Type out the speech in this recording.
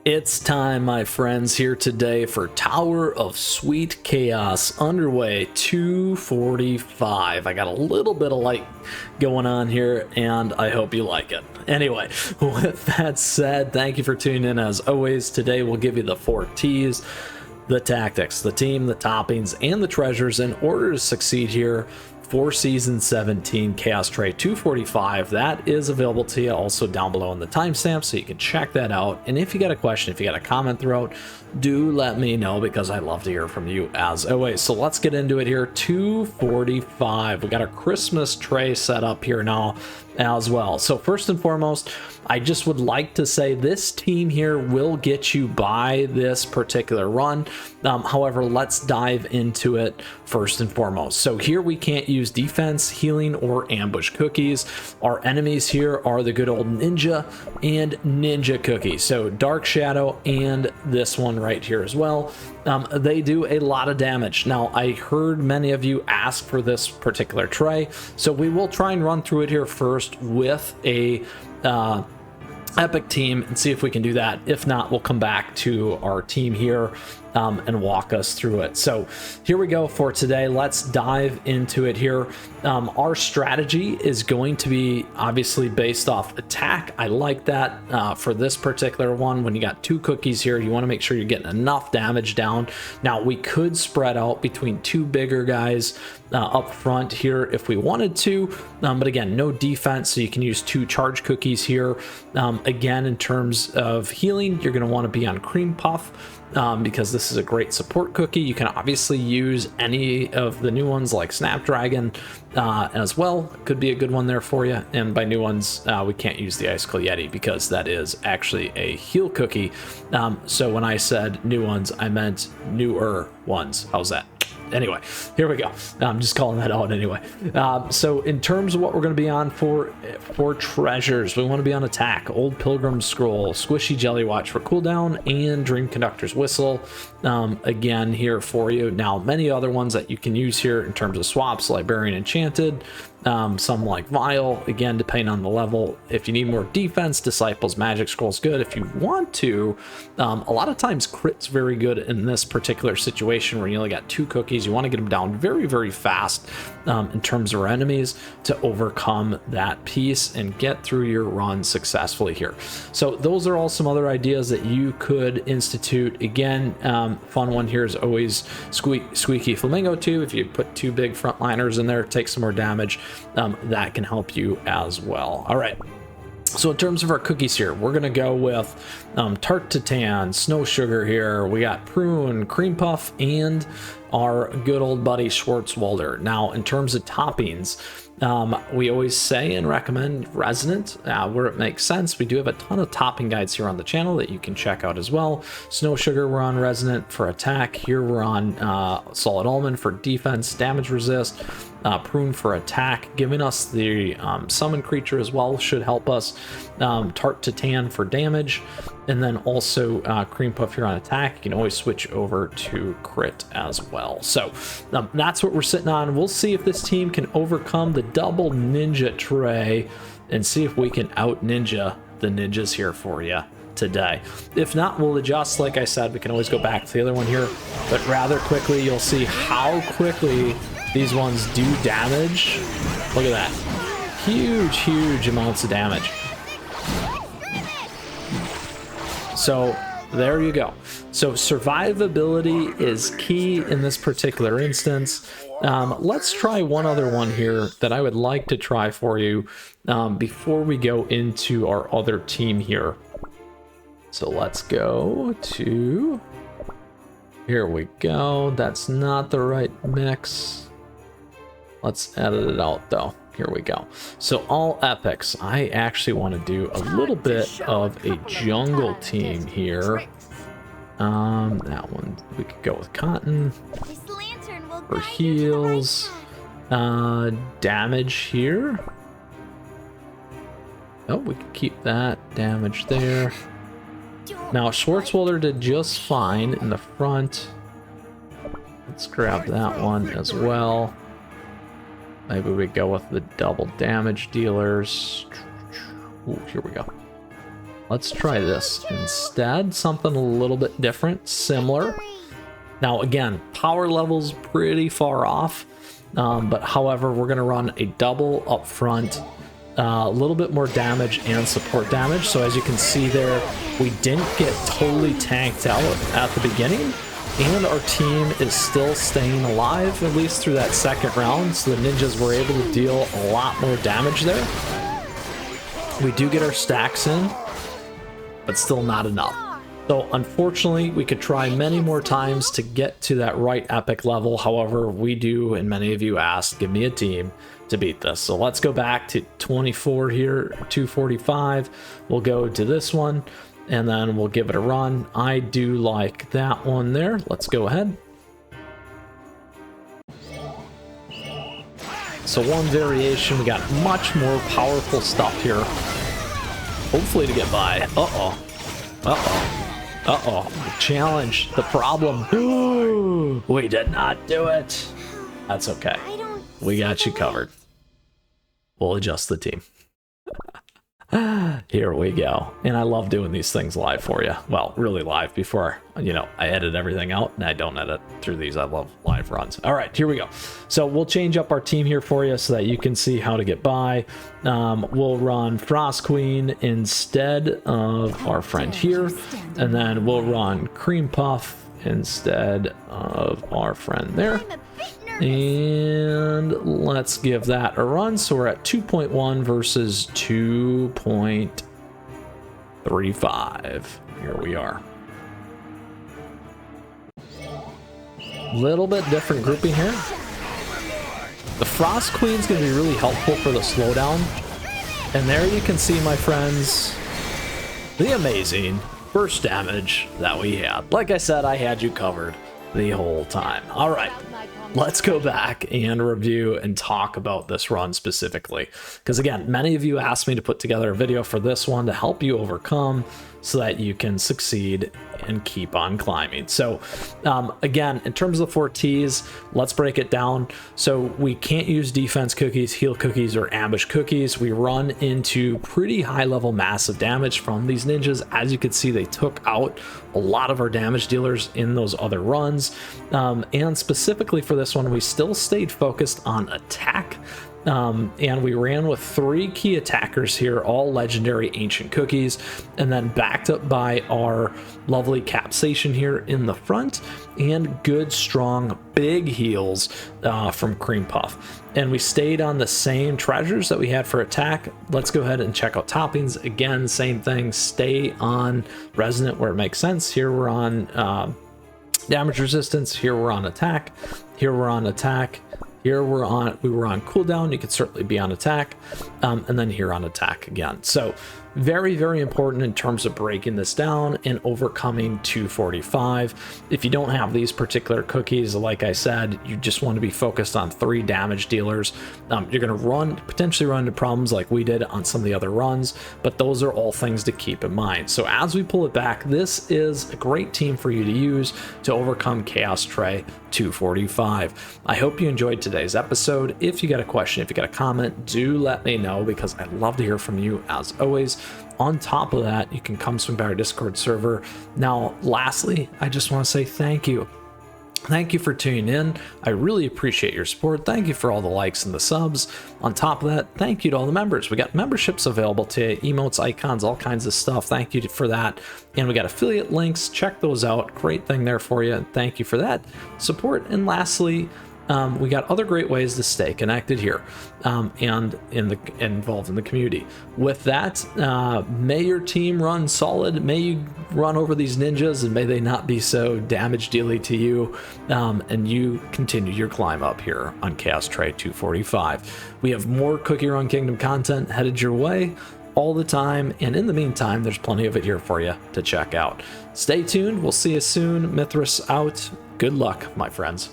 It's time, my friends, here today for Tower of Sweet Chaos underway 245. I got a little bit of light going on here, and I hope you like it. Anyway, with that said, thank you for tuning in as always. Today we'll give you the 4 T's, the tactics, the team, the toppings, and the treasures in order to succeed here for Season 17 Chaos Tray 245. That is available to you also down below in the timestamp, so you can check that out. And if you got a question, if you got a comment throughout, do let me know because I love to hear from you as always. So let's get into it here. 245. We got our Christmas tray set up here now as well. So first and foremost, I just would like to say this team here will get you by this particular run. However, let's dive into it first and foremost. So here we can't use defense, healing, or ambush cookies. Our enemies here are the good old ninja and ninja cookies. So Dark Shadow and this one right here as well. They do a lot of damage. Now, I heard many of you ask for this particular tray, so we will try and run through it here first with a epic team and see if we can do that. If not, we'll come back to our team here and walk us through it. So here we go for today. Let's dive into it here. Our strategy is going to be obviously based off attack. I like that for this particular one. When you got 2 cookies here, you want to make sure you're getting enough damage down. Now, we could spread out between 2 bigger guys up front here if we wanted to, but again, no defense, so you can use 2 charge cookies here. Again, in terms of healing, you're going to want to be on Cream Puff because this is a great support cookie. You can obviously use any of the new ones like Snapdragon as well. Could be a good one there for you. And by new ones, we can't use the Icicle Yeti because that is actually a heal cookie. So when I said new ones, I meant newer ones. How's that? Anyway, here we go. I'm just calling that out anyway. So in terms of what we're going to be on for treasures, we want to be on attack, Old Pilgrim Scroll, Squishy Jelly Watch for cooldown, and Dream Conductor's Whistle. Again, here for you. Now, many other ones that you can use here in terms of swaps, Librarian Enchanted, some like Vial, again, depending on the level. If you need more defense, Disciples Magic Scroll's good. If you want to, a lot of times Crit's very good in this particular situation where you only got 2 cookies. You want to get them down very, very fast in terms of our enemies to overcome that piece and get through your run successfully here. So those are all some other ideas that you could institute. Again, fun one here is always Squeaky Flamingo too. If you put 2 big frontliners in there, take some more damage. That can help you as well. All right. So in terms of our cookies here, we're going to go with Tart Titan, Snow Sugar here. We got Prune, Cream Puff, and our good old buddy Schwarzwälder. Now, in terms of toppings, we always say and recommend Resonant where it makes sense. We do have a ton of topping guides here on the channel that you can check out as well. Snow Sugar, we're on Resonant for attack. Here we're on Solid Almond for defense, damage resist. Prune for attack, giving us the summon creature as well, should help us. Tart Titan for damage, and then also Cream Puff here on attack. You can always switch over to crit as well. So that's what we're sitting on. We'll see if this team can overcome the double ninja tray and see if we can out ninja the ninjas here for you today. If not, we'll adjust. Like I said, we can always go back to the other one here, but rather quickly you'll see how quickly these ones do damage. Look at that. Huge amounts of damage. So there you go. So survivability is key in this particular instance. Let's try one other one here that I would like to try for you before we go into our other team here. So let's go to... Here we go. That's not the right mix. Let's edit it out though. Here we go. So all epics. I actually want to do a little bit of a jungle team here. That one we could go with Cotton for heals. Damage here. Oh, we can keep that damage there. Now Schwarzwälder did just fine in the front. Let's grab that one as well. Maybe we go with the double damage dealers. Ooh, here we go. Let's try this instead. Something a little bit different, similar. Now again, power level's pretty far off, but however, we're gonna run a double up front, a little bit more damage and support damage. So as you can see there, we didn't get totally tanked out at the beginning, and our team is still staying alive, at least through that second round. So the ninjas were able to deal a lot more damage there. We do get our stacks in, but still not enough. So unfortunately, we could try many more times to get to that right epic level. However, we do, and many of you asked, give me a team to beat this. So let's go back to 24 here, 245. We'll go to this one, and then we'll give it a run. I do like that one there. Let's go ahead. So one variation, we got much more powerful stuff here. Hopefully to get by. Uh-oh. Uh-oh. Uh-oh. Challenge. The problem. We did not do it. That's okay. We got you covered. We'll adjust the team. Here we go. And I love doing these things live for you. Well, really live before, you know, I edit everything out, and I don't edit through these. I love live runs. All right, here we go. So we'll change up our team here for you so that you can see how to get by. We'll run Frost Queen instead of our friend here. And then we'll run Cream Puff instead of our friend there. And let's give that a run. So we're at 2.1 versus 2.35. Here we are. Little bit different grouping here. The Frost Queen's going to be really helpful for the slowdown. And there you can see, my friends, the amazing burst damage that we had. Like I said, I had you covered the whole time. All right. Let's go back and review and talk about this run specifically. Because again, many of you asked me to put together a video for this one to help you overcome so that you can succeed and keep on climbing. So again, in terms of the 4 T's, let's break it down. So we can't use defense cookies, heal cookies, or ambush cookies. We run into pretty high level massive damage from these ninjas. As you can see, they took out a lot of our damage dealers in those other runs. And specifically for this one, we still stayed focused on attack. And we ran with 3 key attackers here, all legendary ancient cookies, and then backed up by our lovely capsation here in the front, and good strong big heals from Cream Puff. And we stayed on the same treasures that we had for attack. Let's go ahead and check out toppings. Again, same thing, stay on resonant where it makes sense. Here we're on damage resistance, here we're on attack, here we're on attack. Here we were on cooldown. You could certainly be on attack, and then here on attack again. So very, very important in terms of breaking this down and overcoming 245. If you don't have these particular cookies, like I said, you just want to be focused on 3 damage dealers. You're going to potentially run into problems like we did on some of the other runs, but those are all things to keep in mind. So as we pull it back, this is a great team for you to use to overcome Chaos Tray 245. I hope you enjoyed today's episode. If you got a question, if you got a comment, do let me know, because I'd love to hear from you as always. On top of that, you can come swing by our Discord server. Now, lastly, I just want to say thank you. Thank you for tuning in. I really appreciate your support. Thank you for all the likes and the subs. On top of that, thank you to all the members. We got memberships available to emotes, icons, all kinds of stuff. Thank you for that. And we got affiliate links. Check those out. Great thing there for you. Thank you for that support. And lastly, we got other great ways to stay connected here and involved in the community. With that, may your team run solid. May you run over these ninjas, and may they not be so damage dealy to you, and you continue your climb up here on Chaos Tray 245. We have more Cookie Run Kingdom content headed your way all the time, and in the meantime, there's plenty of it here for you to check out. Stay tuned. We'll see you soon. Mythras out. Good luck, my friends.